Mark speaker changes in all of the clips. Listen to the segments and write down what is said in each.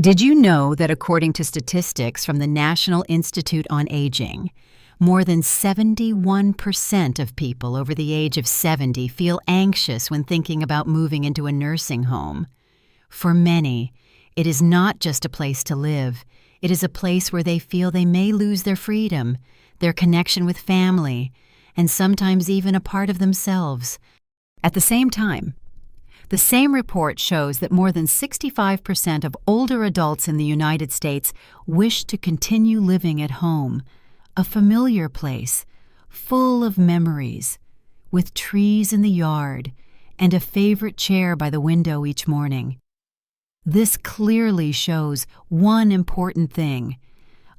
Speaker 1: Did you know that according to statistics from the National Institute on Aging, more than 71% of people over the age of 70 feel anxious when thinking about moving into a nursing home? For many, it is not just a place to live. It is a place where they feel they may lose their freedom, their connection with family, and sometimes even a part of themselves. At the same time, the same report shows that more than 65% of older adults in the United States wish to continue living at home, a familiar place, full of memories, with trees in the yard and a favorite chair by the window each morning. This clearly shows one important thing.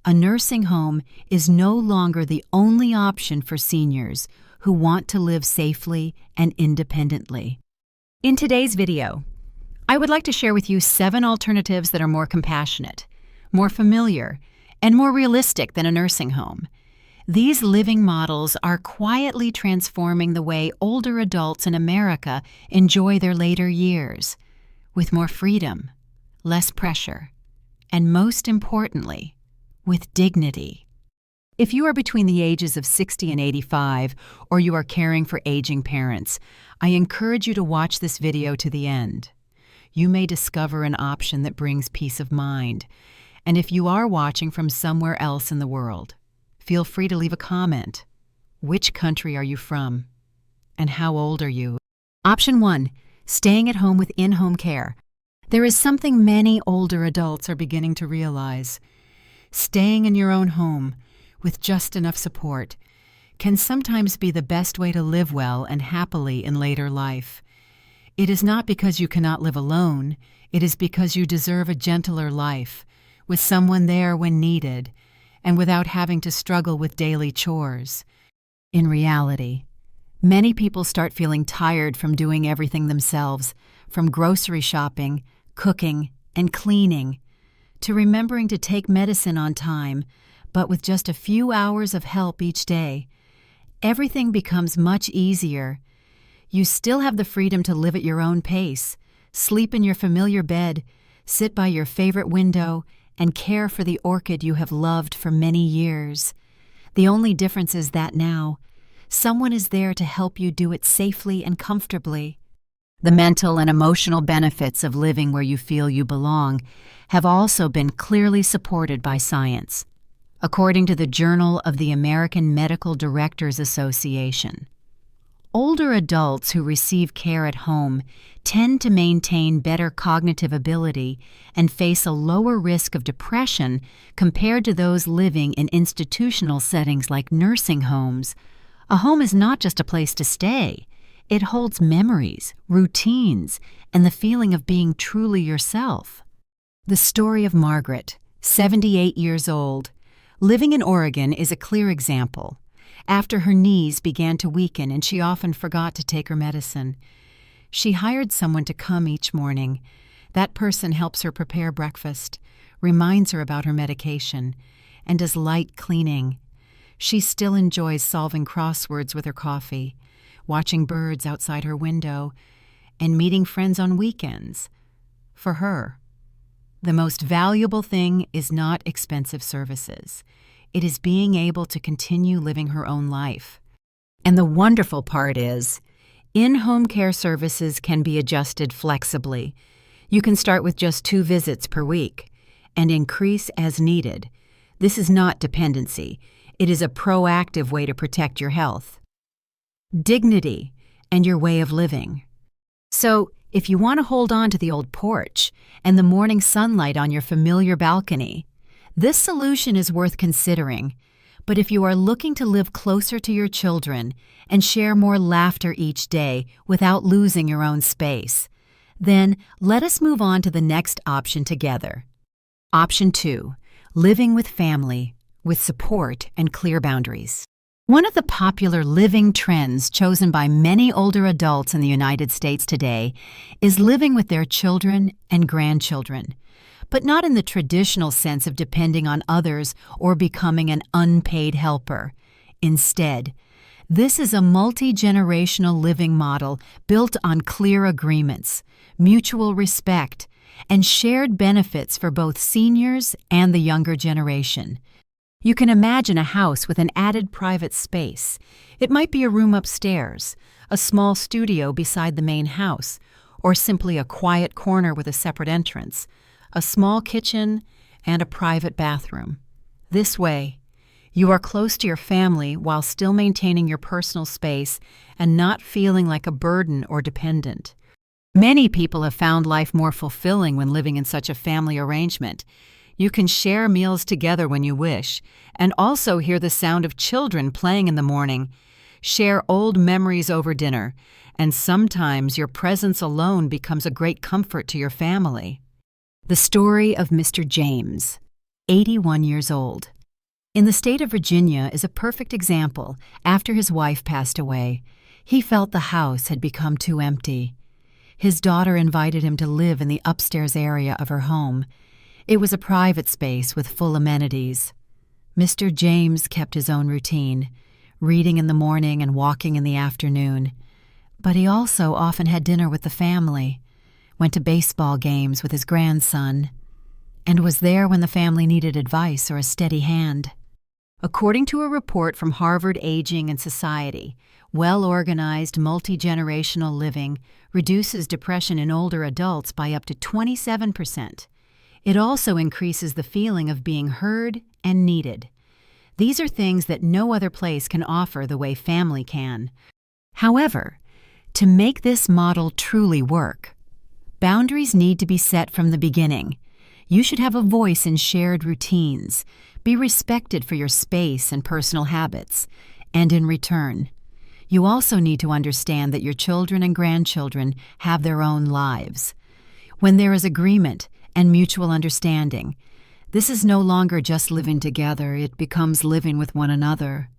Speaker 1: A nursing home is no longer the only option for seniors who want to live safely and independently. In today's video, I would like to share with you 7 alternatives that are more compassionate, more familiar, and more realistic than a nursing home. These living models are quietly transforming the way older adults in America enjoy their later years, with more freedom, less pressure, and most importantly, with dignity. If you are between the ages of 60 and 85, or you are caring for aging parents, I encourage you to watch this video to the end. You may discover an option that brings peace of mind. And if you are watching from somewhere else in the world, feel free to leave a comment. Which country are you from? And how old are you? Option 1. Staying at home with in-home care. There is something many older adults are beginning to realize. Staying in your own home, with just enough support, can sometimes be the best way to live well and happily in later life. It is not because you cannot live alone, it is because you deserve a gentler life, with someone there when needed, and without having to struggle with daily chores. In reality, many people start feeling tired from doing everything themselves, from grocery shopping, cooking, and cleaning, to remembering to take medicine on time, but with just a few hours of help each day. Everything becomes much easier. You still have the freedom to live at your own pace, sleep in your familiar bed, sit by your favorite window, and care for the orchid you have loved for many years. The only difference is that now, someone is there to help you do it safely and comfortably. The mental and emotional benefits of living where you feel you belong have also been clearly supported by science. According to the Journal of the American Medical Directors Association, older adults who receive care at home tend to maintain better cognitive ability and face a lower risk of depression compared to those living in institutional settings like nursing homes. A home is not just a place to stay. It holds memories, routines, and the feeling of being truly yourself. The story of Margaret, 78 years old, living in Oregon, is a clear example. After her knees began to weaken and she often forgot to take her medicine, she hired someone to come each morning. That person helps her prepare breakfast, reminds her about her medication, and does light cleaning. She still enjoys solving crosswords with her coffee, watching birds outside her window, and meeting friends on weekends. For her, the most valuable thing is not expensive services. It is being able to continue living her own life. And the wonderful part is, in-home care services can be adjusted flexibly. You can start with just 2 visits per week and increase as needed. This is not dependency. It is a proactive way to protect your health, dignity, and your way of living. So, if you want to hold on to the old porch and the morning sunlight on your familiar balcony, this solution is worth considering. But if you are looking to live closer to your children and share more laughter each day without losing your own space, then let us move on to the next option together. Option 2, living with family, with support and clear boundaries. One of the popular living trends chosen by many older adults in the United States today is living with their children and grandchildren, but not in the traditional sense of depending on others or becoming an unpaid helper. Instead, this is a multi-generational living model built on clear agreements, mutual respect, and shared benefits for both seniors and the younger generation. You can imagine a house with an added private space. It might be a room upstairs, a small studio beside the main house, or simply a quiet corner with a separate entrance, a small kitchen, and a private bathroom. This way, you are close to your family while still maintaining your personal space and not feeling like a burden or dependent. Many people have found life more fulfilling when living in such a family arrangement. You can share meals together when you wish, and also hear the sound of children playing in the morning, share old memories over dinner, and sometimes your presence alone becomes a great comfort to your family. The story of Mr. James, 81 years old. In the state of Virginia is a perfect example. After his wife passed away, he felt the house had become too empty. His daughter invited him to live in the upstairs area of her home. It was a private space with full amenities. Mr. James kept his own routine, reading in the morning and walking in the afternoon. But he also often had dinner with the family, went to baseball games with his grandson, and was there when the family needed advice or a steady hand. According to a report from Harvard Aging and Society, well-organized multi-generational living reduces depression in older adults by up to 27%. It also increases the feeling of being heard and needed. These are things that no other place can offer the way family can. However, to make this model truly work, boundaries need to be set from the beginning. You should have a voice in shared routines, be respected for your space and personal habits, and in return, you also need to understand that your children and grandchildren have their own lives. When there is agreement and mutual understanding, this is no longer just living together, it becomes living with one another.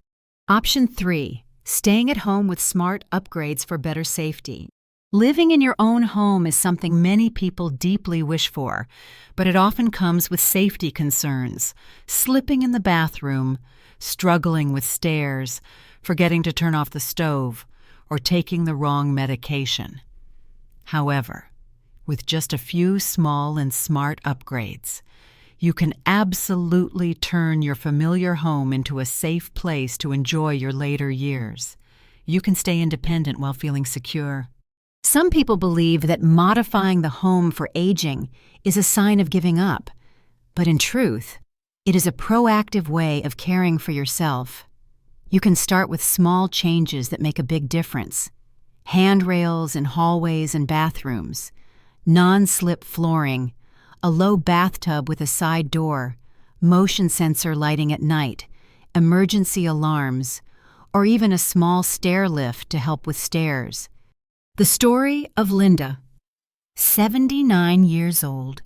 Speaker 1: Option 3. Staying at home with smart upgrades for better safety. Living in your own home is something many people deeply wish for, but it often comes with safety concerns, slipping in the bathroom, struggling with stairs, forgetting to turn off the stove, or taking the wrong medication. However, with just a few small and smart upgrades, you can absolutely turn your familiar home into a safe place to enjoy your later years. You can stay independent while feeling secure. Some people believe that modifying the home for aging is a sign of giving up, but in truth, it is a proactive way of caring for yourself. You can start with small changes that make a big difference. Handrails in hallways and bathrooms, non-slip flooring, a low bathtub with a side door, motion sensor lighting at night, emergency alarms, or even a small stair lift to help with stairs. The story of Linda, 79 years old.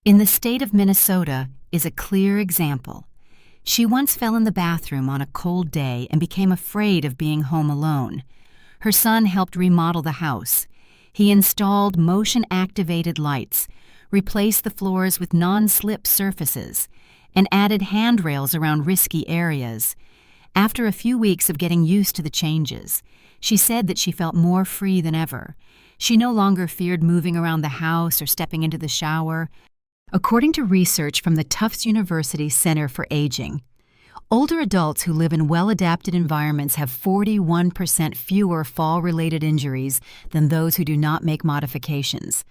Speaker 1: In the state of Minnesota is a clear example. She once fell in the bathroom on a cold day and became afraid of being home alone. Her son helped remodel the house. He installed motion-activated lights, replaced the floors with non-slip surfaces, and added handrails around risky areas. After a few weeks of getting used to the changes, she said that she felt more free than ever. She no longer feared moving around the house or stepping into the shower. According to research from the Tufts University Center for Aging, older adults who live in well-adapted environments have 41% fewer fall-related injuries than those who do not make modifications.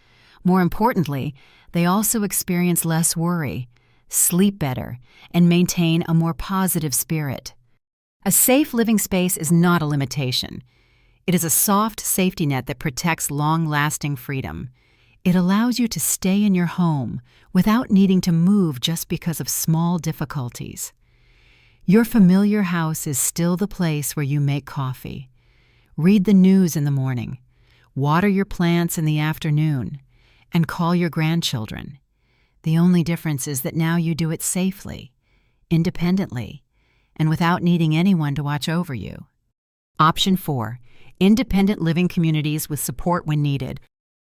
Speaker 1: More importantly, they also experience less worry, sleep better, and maintain a more positive spirit. A safe living space is not a limitation. It is a soft safety net that protects long-lasting freedom. It allows you to stay in your home without needing to move just because of small difficulties. Your familiar house is still the place where you make coffee, read the news in the morning, water your plants in the afternoon, and call your grandchildren. The only difference is that now you do it safely, independently, and without needing anyone to watch over you. Option 4. Independent living communities with support when needed.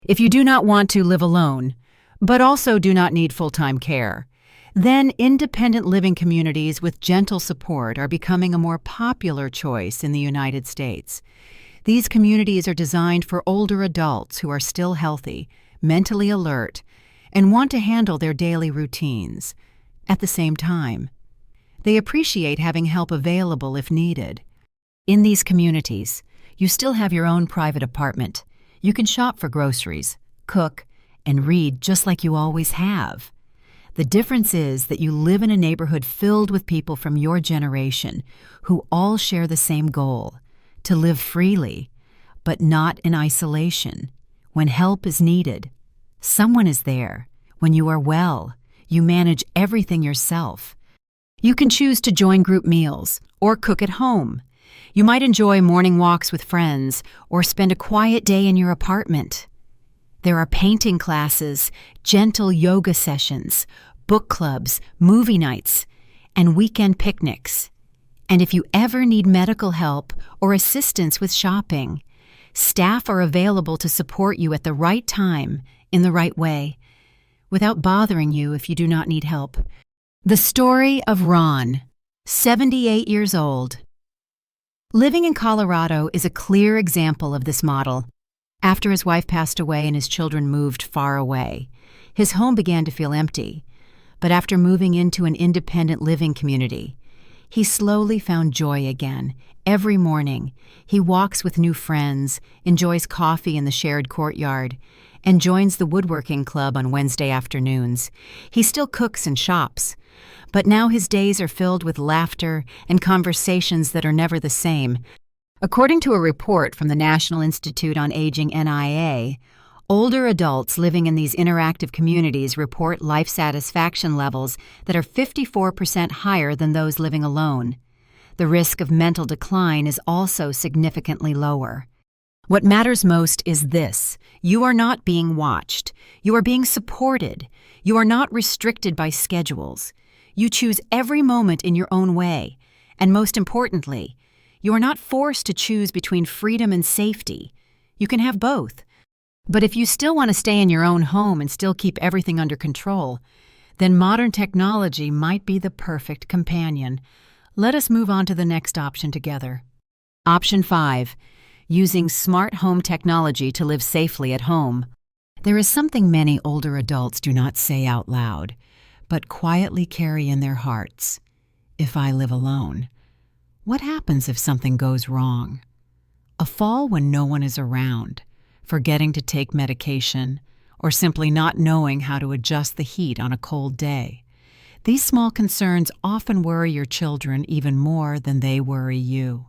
Speaker 1: If you do not want to live alone, but also do not need full-time care, then independent living communities with gentle support are becoming a more popular choice in the United States. These communities are designed for older adults who are still healthy, mentally alert, and want to handle their daily routines. At the same time, they appreciate having help available if needed. In these communities, you still have your own private apartment. You can shop for groceries, cook, and read just like you always have. The difference is that you live in a neighborhood filled with people from your generation who all share the same goal: to live freely, but not in isolation. When help is needed, someone is there. When you are well, you manage everything yourself. You can choose to join group meals or cook at home. You might enjoy morning walks with friends or spend a quiet day in your apartment. There are painting classes, gentle yoga sessions, book clubs, movie nights, and weekend picnics. And if you ever need medical help or assistance with shopping, staff are available to support you at the right time, in the right way, without bothering you if you do not need help. The story of Ron, 78 years old. Living in Colorado is a clear example of this model. After his wife passed away and his children moved far away, his home began to feel empty. But after moving into an independent living community, he slowly found joy again. Every morning, he walks with new friends, enjoys coffee in the shared courtyard, and joins the woodworking club on Wednesday afternoons. He still cooks and shops, but now his days are filled with laughter and conversations that are never the same. According to a report from the National Institute on Aging (NIA), older adults living in these interactive communities report life satisfaction levels that are 54% higher than those living alone. The risk of mental decline is also significantly lower. What matters most is this: you are not being watched. You are being supported. You are not restricted by schedules. You choose every moment in your own way. And most importantly, you are not forced to choose between freedom and safety. You can have both. But if you still want to stay in your own home and still keep everything under control, then modern technology might be the perfect companion. Let us move on to the next option together. Option 5. Using smart home technology to live safely at home. There is something many older adults do not say out loud, but quietly carry in their hearts. If I live alone, what happens if something goes wrong? A fall when no one is around, forgetting to take medication, or simply not knowing how to adjust the heat on a cold day. These small concerns often worry your children even more than they worry you.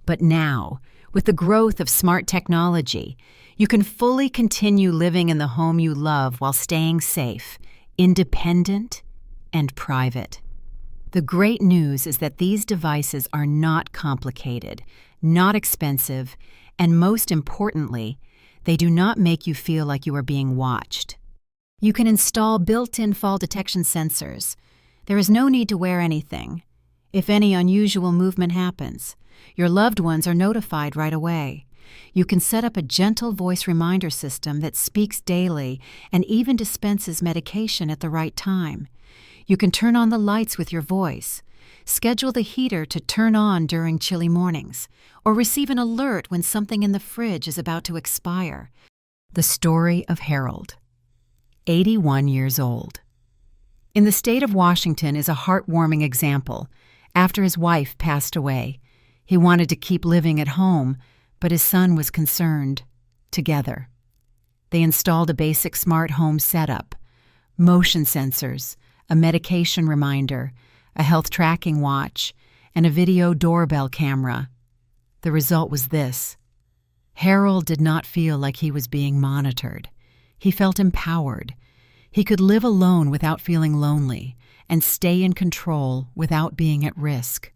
Speaker 1: But now, with the growth of smart technology, you can fully continue living in the home you love while staying safe, independent, and private. The great news is that these devices are not complicated, not expensive, and most importantly, they do not make you feel like you are being watched. You can install built-in fall detection sensors. There is no need to wear anything. If any unusual movement happens, your loved ones are notified right away. You can set up a gentle voice reminder system that speaks daily and even dispenses medication at the right time. You can turn on the lights with your voice, schedule the heater to turn on during chilly mornings, or receive an alert when something in the fridge is about to expire. The story of Harold, 81 years old. In the state of Washington is a heartwarming example. After his wife passed away, he wanted to keep living at home, but his son was concerned. Together, they installed a basic smart home setup, motion sensors, a medication reminder, a health tracking watch, and a video doorbell camera. The result was this: Harold did not feel like he was being monitored. He felt empowered. He could live alone without feeling lonely and stay in control without being at risk.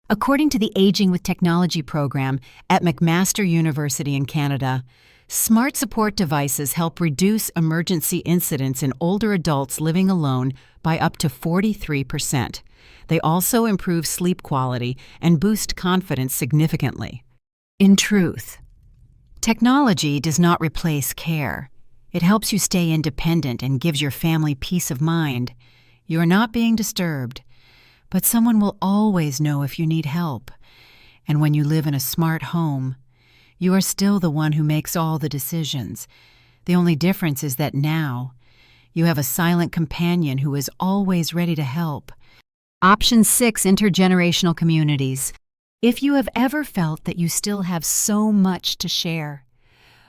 Speaker 1: According to the Aging with Technology program at McMaster University in Canada, smart support devices help reduce emergency incidents in older adults living alone by up to 43%. They also improve sleep quality and boost confidence significantly. In truth, technology does not replace care. It helps you stay independent and gives your family peace of mind. You are not being disturbed, but someone will always know if you need help. And when you live in a smart home, you are still the one who makes all the decisions. The only difference is that now, You have a silent companion who is always ready to help. Option 6, intergenerational communities. If you have ever felt that you still have so much to share,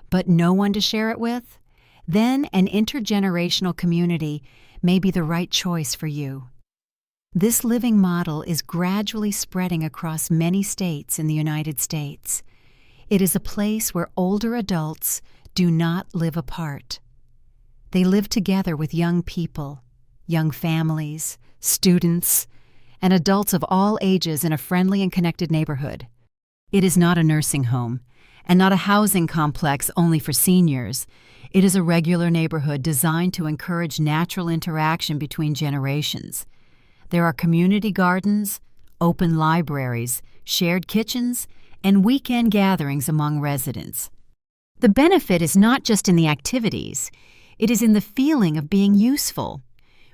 Speaker 1: but no one to share it with, then an intergenerational community may be the right choice for you. This living model is gradually spreading across many states in the United States. It is a place where older adults do not live apart. They live together with young people, young families, students, and adults of all ages in a friendly and connected neighborhood. It is not a nursing home, and not a housing complex only for seniors. It is a regular neighborhood designed to encourage natural interaction between generations. There are community gardens, open libraries, shared kitchens, and weekend gatherings among residents. The benefit is not just in the activities, it is in the feeling of being useful.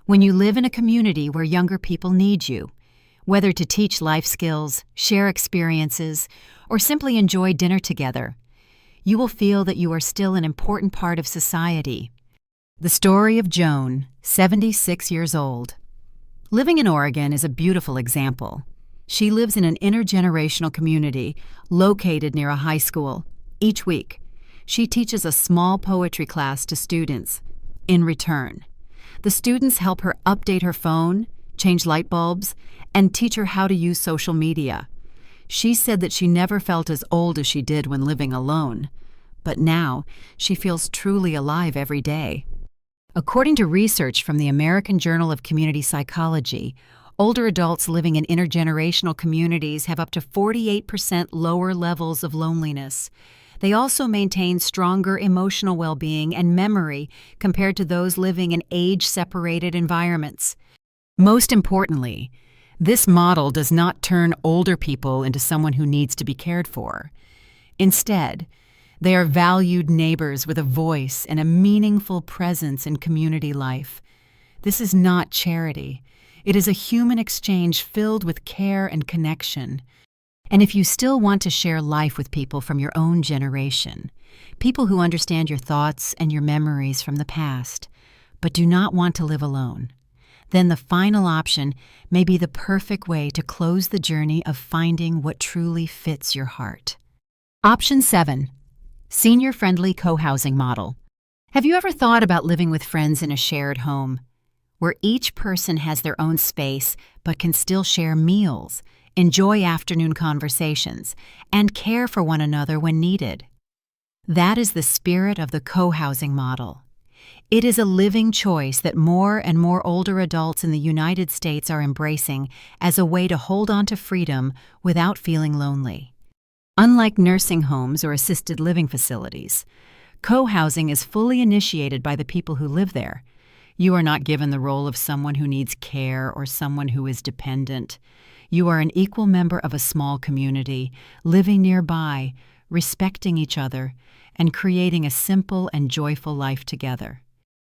Speaker 1: When you live in a community where younger people need you, whether to teach life skills, share experiences, or simply enjoy dinner together, you will feel that you are still an important part of society. The story of Joan, 76 years old. Living in Oregon is a beautiful example. She lives in an intergenerational community located near a high school. Each week, she teaches a small poetry class to students. In return, the students help her update her phone, change light bulbs, and teach her how to use social media. She said that she never felt as old as she did when living alone, but now she feels truly alive every day. According to research from the American Journal of Community Psychology, older adults living in intergenerational communities have up to 48% lower levels of loneliness. They also maintain stronger emotional well-being and memory compared to those living in age-separated environments. Most importantly, this model does not turn older people into someone who needs to be cared for. Instead, they are valued neighbors with a voice and a meaningful presence in community life. This is not charity. It is a human exchange filled with care and connection. And if you still want to share life with people from your own generation, people who understand your thoughts and your memories from the past, but do not want to live alone, then the final option may be the perfect way to close the journey of finding what truly fits your heart. Option 7. Senior-friendly co-housing model. Have you ever thought about living with friends in a shared home, where each person has their own space but can still share meals, enjoy afternoon conversations, and care for one another when needed? That is the spirit of the co-housing model. It is a living choice that more and more older adults in the United States are embracing as a way to hold on to freedom without feeling lonely. Unlike nursing homes or assisted living facilities, co-housing is fully initiated by the people who live there. You are not given the role of someone who needs care or someone who is dependent. You are an equal member of a small community, living nearby, respecting each other, and creating a simple and joyful life together.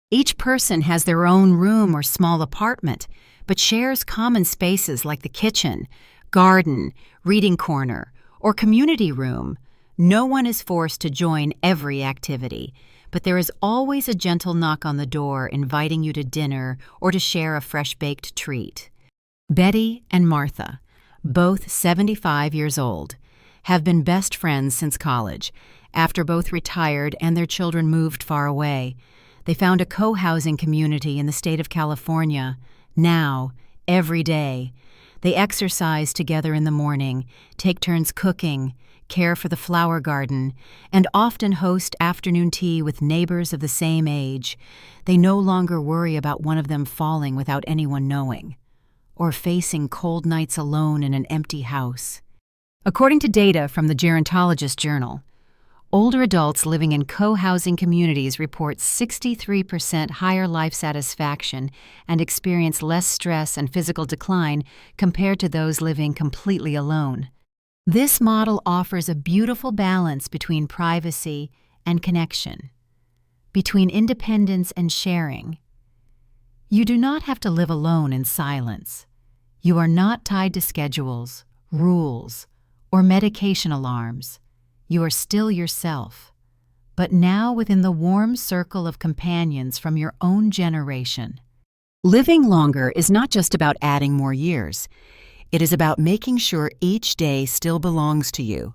Speaker 1: Each person has their own room or small apartment, but shares common spaces like the kitchen, garden, reading corner, or community room. No one is forced to join every activity, but there is always a gentle knock on the door inviting you to dinner or to share a fresh-baked treat. Betty and Martha, both 75 years old, have been best friends since college. After both retired and their children moved far away, they found a co-housing community in the state of California. Now, every day, they exercise together in the morning, take turns cooking, care for the flower garden, and often host afternoon tea with neighbors of the same age. They no longer worry about one of them falling without anyone knowing, or facing cold nights alone in an empty house. According to data from the Gerontologist Journal, older adults living in co-housing communities report 63% higher life satisfaction and experience less stress and physical decline compared to those living completely alone. This model offers a beautiful balance between privacy and connection, between independence and sharing. You do not have to live alone in silence. You are not tied to schedules, rules, or medication alarms. You are still yourself, but now within the warm circle of companions from your own generation. Living longer is not just about adding more years. It is about making sure each day still belongs to you.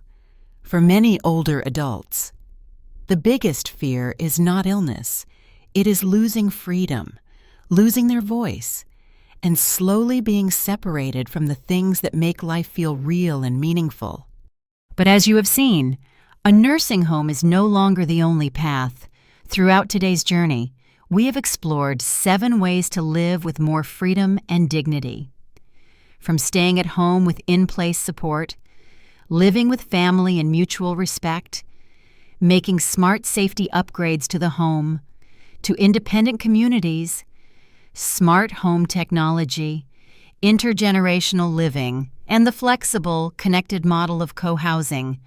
Speaker 1: For many older adults, the biggest fear is not illness. It is losing freedom, losing their voice, and slowly being separated from the things that make life feel real and meaningful. But as you have seen, a nursing home is no longer the only path. Throughout today's journey, we have explored 7 ways to live with more freedom and dignity. From staying at home with in-place support, living with family and mutual respect, making smart safety upgrades to the home, to independent communities, smart home technology, intergenerational living, and the flexible, connected model of co-housing.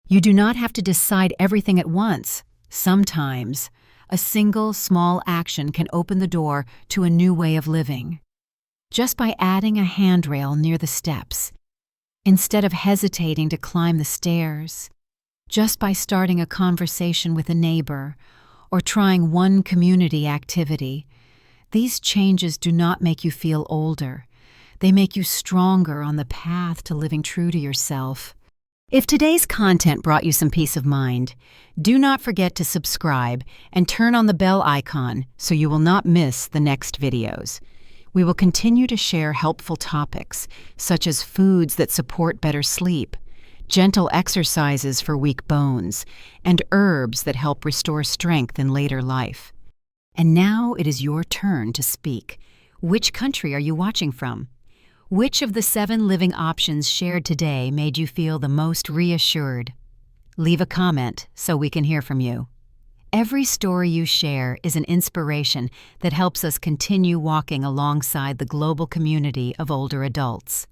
Speaker 1: You do not have to decide everything at once. Sometimes, a single small action can open the door to a new way of living. Just by adding a handrail near the steps, instead of hesitating to climb the stairs, just by starting a conversation with a neighbor, or trying one community activity, these changes do not make you feel older. They make you stronger on the path to living true to yourself. If today's content brought you some peace of mind, do not forget to subscribe and turn on the bell icon so you will not miss the next videos. We will continue to share helpful topics, such as foods that support better sleep, gentle exercises for weak bones, and herbs that help restore strength in later life. And now it is your turn to speak. Which country are you watching from? Which of the 7 living options shared today made you feel the most reassured? Leave a comment so we can hear from you. Every story you share is an inspiration that helps us continue walking alongside the global community of older adults.